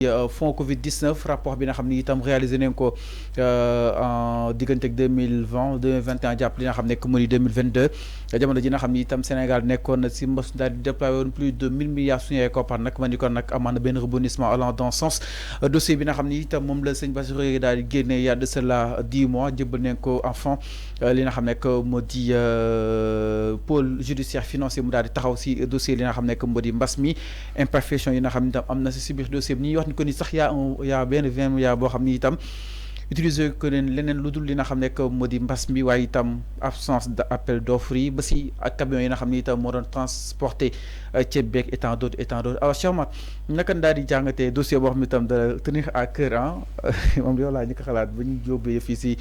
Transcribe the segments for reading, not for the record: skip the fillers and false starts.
fonds Covid 19 rapport bi nga xam ni itam réalisé nañ ko en diggante ak 2020 2021 jàpp li nga xam nekk mu ni 2022 jamono ji nga xam ni itam Sénégal nekkoon na si mbos daal di déployé woon plus de 1000 milliards suñu ay koppar nag ma ni kon nag amaan na benn rebondissement allant dans sens dossier bi nga xam ni itam moom la sëñ Bassirou daal di génne il y a de cela 10 mois jëbbal nañ ko enfant li nga xam nekk moo di pôle judiciaire financier mu daal di taxaw si dossier li nga xam nekk moo di mbas mi imperfection yi nga xam ni itam am na si biir dossier bi ñuy wax ni ko ni sax yaa benn 20 milliards boo xam ni itam utiliser ko leneen lu dul li nga xam nekk moo di mbas mi waaye itam absence d' appel d' offre yi ba si ak camion yi nga xam ni itam moo doon transporter ceeb beeg et tant d'autres alors Cheikh Omar naka daal di jàngatee dossier boo xam ne itam da tenir à cœur moom yow laa ñu ko xalaat ba ñu jóobee fii si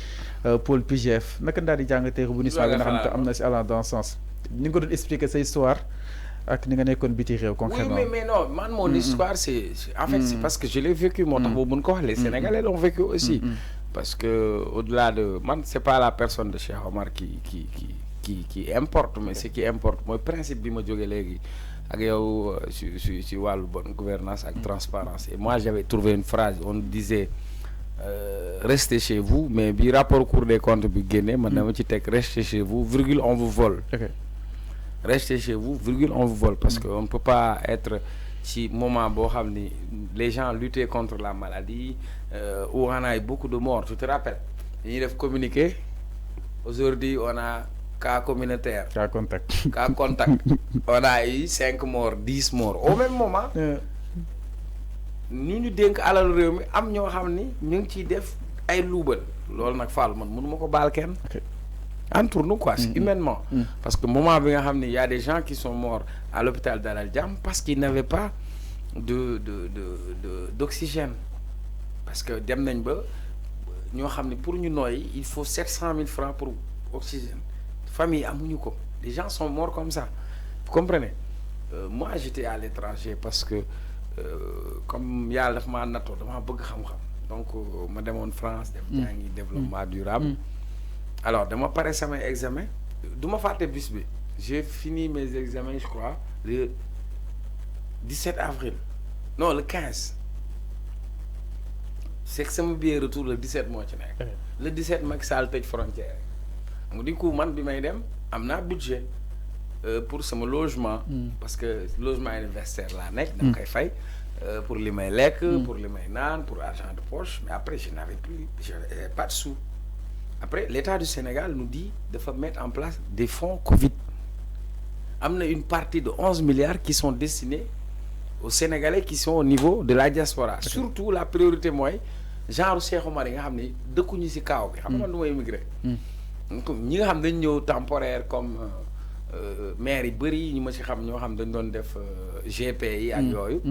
pôle PGF naka daal di jàngatee rebondissement bi nga xam ne am na si allant dans sens ni nga ko doon expliquer sa histoire ak ni nga nekkoon biti réew concrètement. Oui, mais non, man, mon histoire, c'est en fait, c'est parce que je l'ai vécu, les Sénégalais l'ont vécu aussi. Parce que au-delà de... Man, c'est pas la personne de Cheikh Omar qui importe, mais ce qui importe, moi, le principe de je légui ak yow ci walu bonne gouvernance ak transparence. Et moi, j'avais trouvé une phrase, on disait restez chez vous, mais bi rapport Cour des comptes bi génné, man dama ci tek restez chez vous, virgule on vous vole. Okay. Restez chez vous, virgule, on vous vole. Parce qu'on ne peut pas être, si moment où les gens luttaient contre la maladie, où on a eu beaucoup de morts. Tu te rappelles? Ils doivent communiquer. Aujourd'hui, on a cas communautaire. Cas contact. Cas contact. On a eu 5 morts, 10 morts. Au même moment, nous nous disons qu'à l'heure où nous avons des loubel. Lol nak fall man mënu mako bal kenn entre nous quoi humainement parce que moment bi nga xamni il y a des gens qui sont morts à l'hôpital Dalal Jamm parce qu'ils n'avaient pas d'oxygène parce que dem nañ ba ñoo xamni pour ñu noy il faut 700 000 francs pour oxygène famille amuñu ko les gens sont morts comme ça vous comprenez moi j'étais à l'étranger parce que comme yalla daf ma natto dama bëgg xam-xam donc ma demoon France dem jàngi développement durable alors dama pare samay examen du ma fàtte bis bi j'ai fini mes examens je crois le 17 avril non le 15 c'est que sama billet retour le 17 moo ci nekk le 17 Macky Sall tëj frontière mu du coup man bi may dem am naa budget pour sama logement parce que logement universitaire laa nekk dama koy fay pour les mains lek, pour les mains nan, pour argent de poche, mais après je n'avais pas de sous. Après, l'État du Sénégal nous dit de mettre en place des fonds Covid. Il y a une partie de 11 milliards qui sont destinés aux Sénégalais qui sont au niveau de la diaspora. Okay. Surtout la priorité, moi, genre Cheikh Omar, de kouñi ci kaw bi xam nga nu immigré. Donc ñi nga xam dañ ñëw temporaire comme maire yi bari ñu ma ci xam ñoo xam dañ doon def GPI ak yooyu.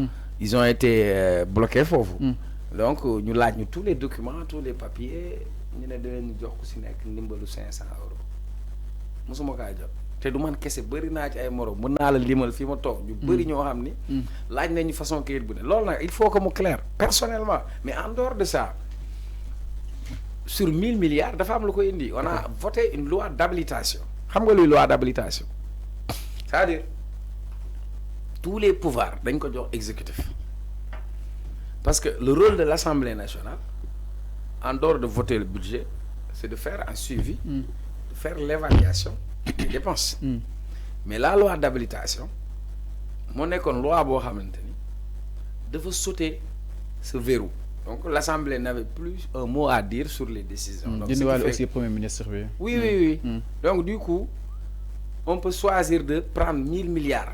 Ils ont été bloqués foofu. Donc ñu laaj ñu tous les documents, tous les papiers, ñu ne dinañ jox ko ci nekk ndimbalu 500 €. Musuma kaa jot. Te du man kese bëri naa ci ay morom mën naa la limal fi ma toog ñu bëri ñoo xam ni laaj nañu façon kayit bu ne loolu nag il faut que mu clair personnellement mais en dehors de ça sur 1000 milliards dafa am lu ko indi on a voté une loi d'habilitation xam nga luy loi d'habilitation c'est-à-dire tous les pouvoirs dañ ko jox exécutif parce que le rôle de l'Assemblée nationale en dehors de voter le budget c'est de faire un suivi de faire l'évaluation des dépenses. Mais la loi d'habilitation, mon école loi boo xamanteni dafa sauter ce verrou. Donc l'Assemblée n'avait plus un mot à dire sur les décisions. Donc aussi Premier ministre. Oui. Donc du coup, on peut choisir de prendre 1000 milliards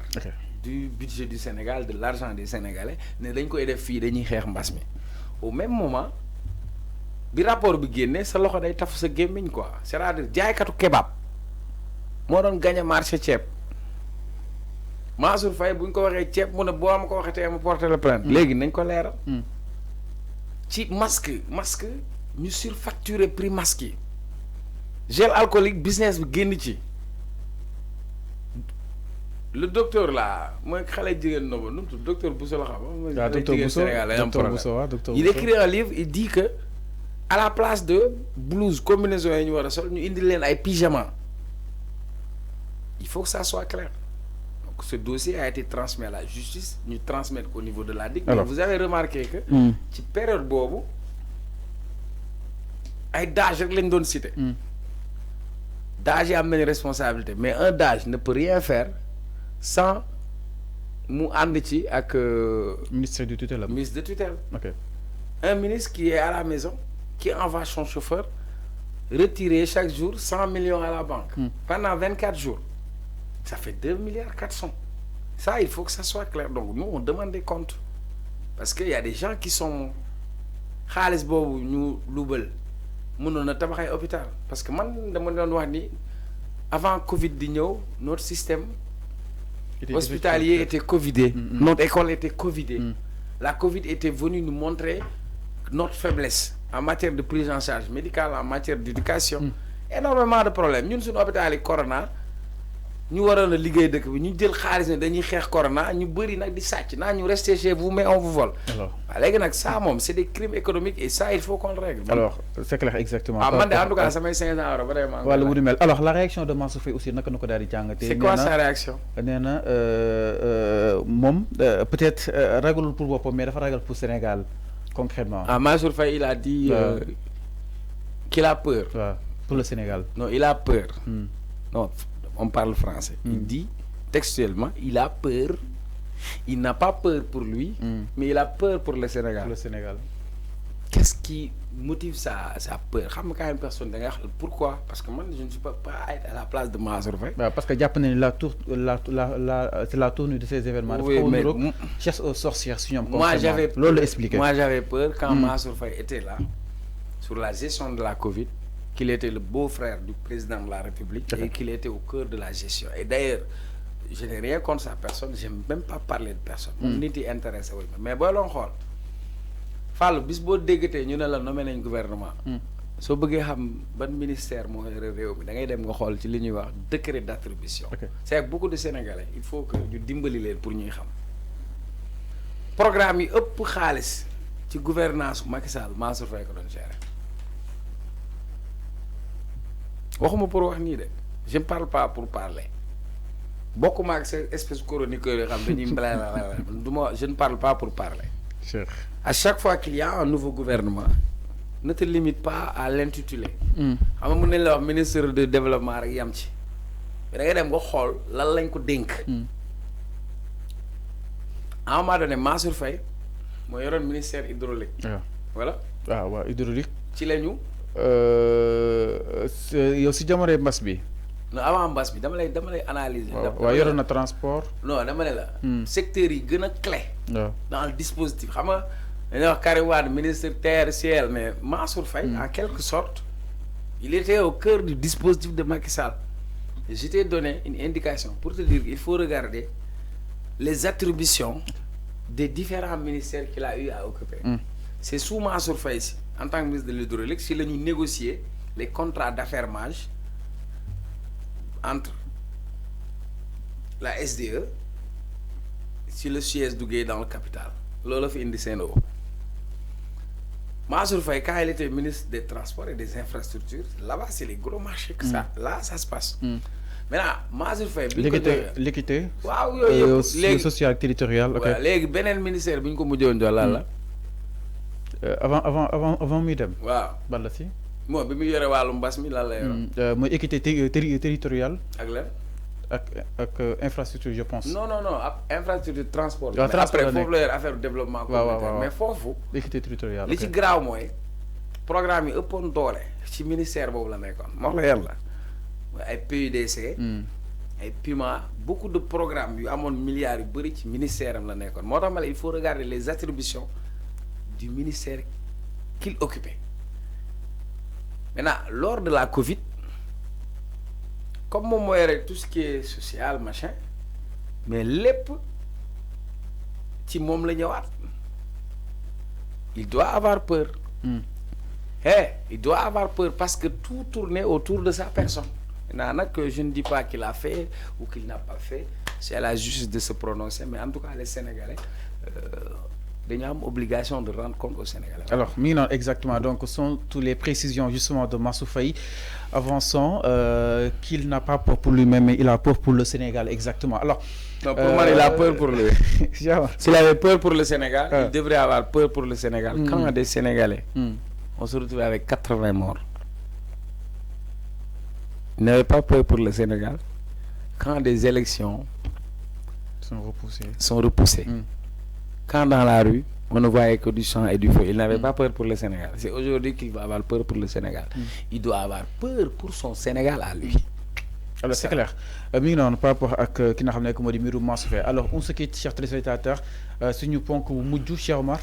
du budget du Sénégal, de l'argent des Sénégalais, ne dañ koy def fi dañuy xex mbass mi. Au même moment, bi rapport bi génné sa loxo day taf sa gémmiñ quoi. C'est-à-dire jaaykatu kebab moo doon gagné marché ceeb Mansour Faye bu ñu ko waxee ceeb mu ne boo ma ko waxee tey ma porter la plainte léegi nañ ko leeral ci masque ñu surfacturé prix masque yi gel alcoolique business bi génn ci le docteur là mooy xale jigéen noba nu mu tudd docteur Bousso la xam docteur Bousso il écrit un livre il dit que à la place de blouse combinaison yi ñu war a sol ñu indi leen ay pyjama. Il faut que ça soit clair. ce dossier a été transmis à la justice, nous transmettre au niveau de la DIC. Alors, vous avez remarqué que, ci période bobu ay DAGE rek lañ doon cité. DAGE yi am nañ responsabilité, mais un DAGE ne peut rien faire sans mu ànd ci ak ministre de tutelle. ministre de tutelle. Ok. Un ministre qui est à la maison, qui envoie son chauffeur retirer chaque jour 100 millions à la banque pendant 24 jours. Ça fait 2 milliards 400. Ça, il faut que ça soit clair. Donc, nous, on demande des comptes. Parce qu'il y a des gens qui sont... Khalis bobu ñu loubal mënon na tabax ay hôpital parce que man dama doon wax ni avant Covid di ñëw notre système hospitalier était covidé. Notre école était covidée. La Covid était venue nous montrer notre faiblesse en matière de prise en charge médicale, en matière d'éducation. Énormément de problèmes. Nous sommes hôpital corona. Nous avons le ligue de nous jël xaalis ne dañuy xeex corona ñu bëri nag di sàcc naa ñu rester chez vous mais on vous vole. Alors léegi nag ça moom c'est des crimes économiques et ça il faut qu'on le règle. Alors c'est clair exactement. Ah man de en tout cas samay 500 € vraiment. Wala wu ni mel alors la réaction de Mansour Faye aussi naka na ko daal di jàngatee. C'est quoi sa réaction? nee na moom peut-être ragalul pour boppam mais dafa ragal pour Sénégal concrètement. Ah Mansour Faye il a dit qu'il a peur. Pour le Sénégal. Non il a peur. Non. On parle français. Il dit textuellement, il a peur. Il n'a pas peur pour lui, mais il a peur pour le Sénégal. Pour le Sénégal. Qu'est-ce qui motive sa peur? Une personne, pourquoi? Parce que moi, je ne suis pas être à la place de Mansour Faye. Parce que c'est la tournure de ces événements. Oui, mais chasse aux sorcières. Moi, j'avais peur quand Mansour Faye était là, sur la gestion de la Covid, qu'il était le beau-frère du président de la République et qu'il était au cœur de la gestion. Et d'ailleurs, je n'ai rien contre sa personne, je n'aime même pas parler de personne. On n'était intéressé. Mais si on regarde, Fall, bis bo déggé ñu né la nommé nañ gouvernement. So bëggé xam ban ministère mo yoré réew mi da ngay dem nga xol ci li ñuy wax décret d'attribution. C'est avec beaucoup de Sénégalais, il faut que ñu dimbali leen pour ñuy xam. Programme yi ëpp xaalis ci gouvernance Macky Sall Mansour Faye ko doon gérer. Waxuma pour wax ni de je ne parle pas pour parler bokkuma ak ces espèce chroniqueur yoo xam dañuy je ne parle pas pour parler. À chaque fois qu'il y a un nouveau gouvernement ne te limite pas à l'intitulé. Xam nga mën nañ la wax ministre de développement rek yam ci mais da ngay dem nga xool lan lañ ko dénk. À un moment donné Mansour Faye moo yoroon ministère hydraulique. Voilà. waaw hydraulique. ci lañu yow si jamono mbas bi. non avant mbas bi dama lay analyser. waaw yoroon na transport. non dama ne la. secteur yi gën a clé. dans le dispositif xam nga dañuy wax Karim Wade ministre terre ciel mais Mansour Faye en quelque sorte il était au cœur du dispositif de Macky Sall. Et je t'ai donné une indication pour te dire qu'il faut regarder les attributions des différents ministères qu'il a eu à occuper. C'est sous Mansour Faye en tant que ministre de l'hydraulique si nous négocier les contrats d'affermage entre la SDE si le siège du dans le capital. Lolo fait indi sen o. Mansour Faye quand il était ministre des Transports et des Infrastructures, là-bas c'est les gros marchés que ça. Là ça se passe. Maintenant Mansour Faye l'équité. Waaw le social territorial. OK. Légui benen ministère buñ ko mujjé won do la. Avant muy dem. Waaw. Ban la si. Mo bi mu yoré walum bass mi lan la yoro. Moy équité territoriale. Ak lan. Ak infrastructure je pense. Non infrastructure transport. Après foofu la yor affaire développement communautaire mais foofu. équité territoriale. li ci garaaw mooy programme yi ëppoon doole ci ministère boobu la nekkoon. moo la yàlla ay PUDC. ay PUMA beaucoup de programmes yu amoon milliards yu bëri ci ministère am la nekkoon moo tax ma il faut regarder les attributions du ministère qu'il occupait. Maintenant lors de la Covid. Comme moi, tout ce qui est social, machin, mais lépp ci mom la ñëwaat. Il doit avoir peur. Il doit avoir peur parce que tout tournait autour de sa personne. Maintenant, que je ne dis pas qu'il a fait ou qu'il n'a pas fait, c'est à la justice de se prononcer, mais en tout cas, les Sénégalais dañu am obligation de rendre compte au Sénégalais. Alors exactement donc ce sont toutes les précisions justement de Mansour Faye avançant qu'il n'a pas peur pour lui-même mais il a peur pour le Sénégal exactement. Alors non, pour moi il a peur pour lui. S'il avait peur pour le Sénégal, il devrait avoir peur pour le Sénégal. Quand des Sénégalais on se retrouve avec 80 morts, il n'avait pas peur pour le Sénégal quand des élections sont repoussées. Quand dans la rue on ne voyait que du sang et du feu, il n'avait pas peur pour le Sénégal. C'est aujourd'hui qu'il va avoir peur pour le Sénégal. Il doit avoir peur pour son Sénégal à lui. Alors c'est clair mi ngi noonu par rapport ak ki nga xam ne moo di mbiru Mansour Faye. Alors on se quitte chers téléspectateurs suñu ponk bu mujj Cheikh Omar.